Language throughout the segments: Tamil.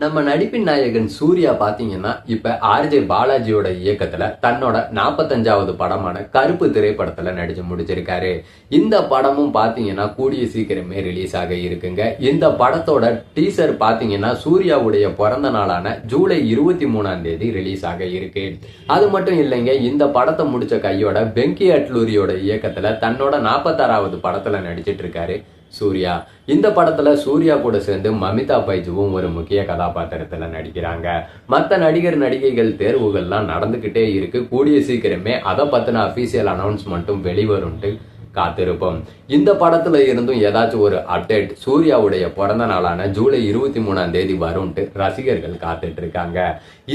நம்ம நடிப்பின் நாயகன் சூர்யா பாத்தீங்கன்னா இப்ப ஆர்ஜே பாலாஜியோட இயக்கத்துல தன்னோட 45வது படமான கருப்பு திரைப்படத்துல நடிச்சு முடிச்சிருக்காரு. இந்த படமும் பாத்தீங்கன்னா கூடிய சீக்கிரமே ரிலீஸ் ஆக இருக்குங்க. இந்த படத்தோட டீசர் பாத்தீங்கன்னா சூர்யாவுடைய பிறந்த நாளான ஜூலை 23ஆம் தேதி ரிலீஸ் ஆக இருக்கு. அது மட்டும் இல்லைங்க, இந்த படத்தை முடிச்ச கையோட வெங்கி அட்லூரியோட இயக்கத்துல தன்னோட 46வது படத்துல நடிச்சிட்டு இருக்காரு சூர்யா. இந்த படத்துல சூர்யா கூட சேர்ந்து மமிதா பைஜுவும் ஒரு முக்கிய கதாபாத்திரத்துல நடிக்கிறாங்க. மத்த நடிகர் நடிகைகள் தேர்வுகள்லாம் நடந்துகிட்டே இருக்கு. கூடிய சீக்கிரமே அதை பத்தின அபிஷியல் அனௌன்ஸ்மெண்ட்டும் வெளிவரும்ட்டு காத்திருப்போம். இந்த படத்துல இருந்தும் ஏதாச்சும் ஒரு அப்டேட் சூர்யாவுடைய பிறந்த நாளான ஜூலை 23ஆம் தேதி வரும்ட்டு ரசிகர்கள் காத்துட்டு இருக்காங்க.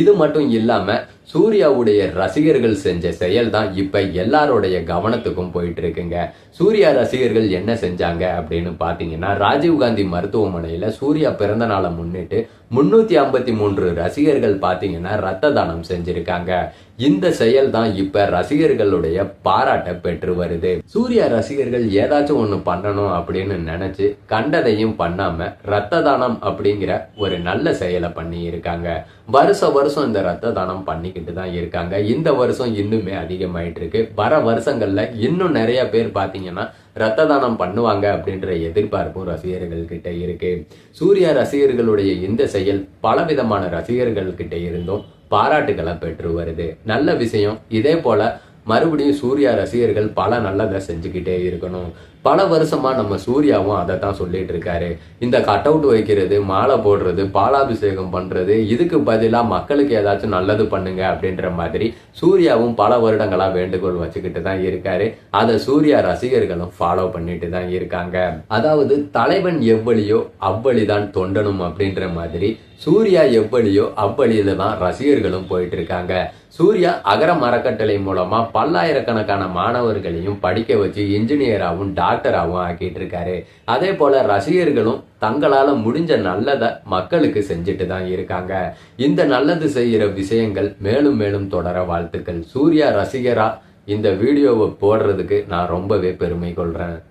இது மட்டும் இல்லாம சூர்யாவுடைய ரசிகர்கள் செஞ்ச செயல் தான் இப்ப எல்லாருடைய கவனத்துக்கும் போயிட்டு இருக்குங்க. சூர்யா ரசிகர்கள் என்ன செஞ்சாங்க அப்படின்னு பாத்தீங்கன்னா, ராஜீவ்காந்தி மருத்துவமனையில சூர்யா பிறந்த நாளை முன்னிட்டு 353 ரசிகர்கள் பாத்தீங்கன்னா ரத்த தானம் செஞ்சிருக்காங்க. இந்த செயல் தான் இப்ப ரசிகர்களுடைய பாராட்ட பெற்று வருது. சூர்யா ரசிகர்கள் ஏதாச்சும் ஒண்ணு பண்ணணும் அப்படின்னு நினைச்சு கண்டதையும் பண்ணாம ரத்த தானம் அப்படிங்கிற ஒரு நல்ல செயலை பண்ணி இருக்காங்க. வருஷம் இந்த ரத்த தானம் பண்ணிக்கிட்டு தான் இருக்காங்க. இந்த வருஷம் இன்னுமே அதிகமாயிட்டு இருக்கு. வர வருஷங்கள்ல இன்னும் நிறைய பேர் பாத்தீங்கன்னா ரத்த தானம் பண்ணுவாங்க அப்படின்ற எதிர்பார்ப்பும் ரசிகர்கள் கிட்ட இருக்கு. சூர்யா ரசிகர்களுடைய இந்த செயல் பலவிதமான ரசிகர்கள் கிட்ட இருந்தும் பாராட்டுகளை பெற்று வருது. நல்ல விஷயம். இதே போல மறுபடியும் சூர்யா ரசிகர்கள் பல நல்லதை செஞ்சுக்கிட்டே இருக்கணும். பல வருஷமா நம்ம சூர்யாவும் அதை தான் சொல்லிட்டு இருக்காரு. இந்த கட் அவுட் வைக்கிறது, மாலை போடுறது, பாலாபிஷேகம் பண்றது, இதுக்கு பதிலா மக்களுக்கு ஏதாச்சும் நல்லது பண்ணுங்க அப்படின்ற மாதிரி சூர்யாவும் பல வருடங்களா வேண்டுகோள் வச்சுக்கிட்டு தான் இருக்காரு. அதை சூர்யா ரசிகர்களும் ஃபாலோ பண்ணிட்டு தான் இருக்காங்க. அதாவது தலைவன் எவ்வளியோ அவ்வளிதான் தொண்டனும் அப்படின்ற மாதிரி சூர்யா எவ்வளியோ அவ்வளியில தான் ரசிகர்களும் போயிட்டு இருக்காங்க. சூர்யா அகர மரக்கட்டளை மூலமா பல்லாயிரக்கணக்கான மாணவர்களையும் படிக்க வச்சு இன்ஜினியராகவும் டாக்டராகவும் ஆக்கிட்டு இருக்காரு. அதே போல ரசிகர்களும் தங்களால முடிஞ்ச நல்லதை மக்களுக்கு செஞ்சுட்டு தான் இருக்காங்க. இந்த நல்லது செய்யற விஷயங்கள் மேலும் மேலும் தொடர வாழ்த்துக்கள். சூர்யா ரசிகரா இந்த வீடியோவை போடுறதுக்கு நான் ரொம்பவே பெருமை கொள்றேன்.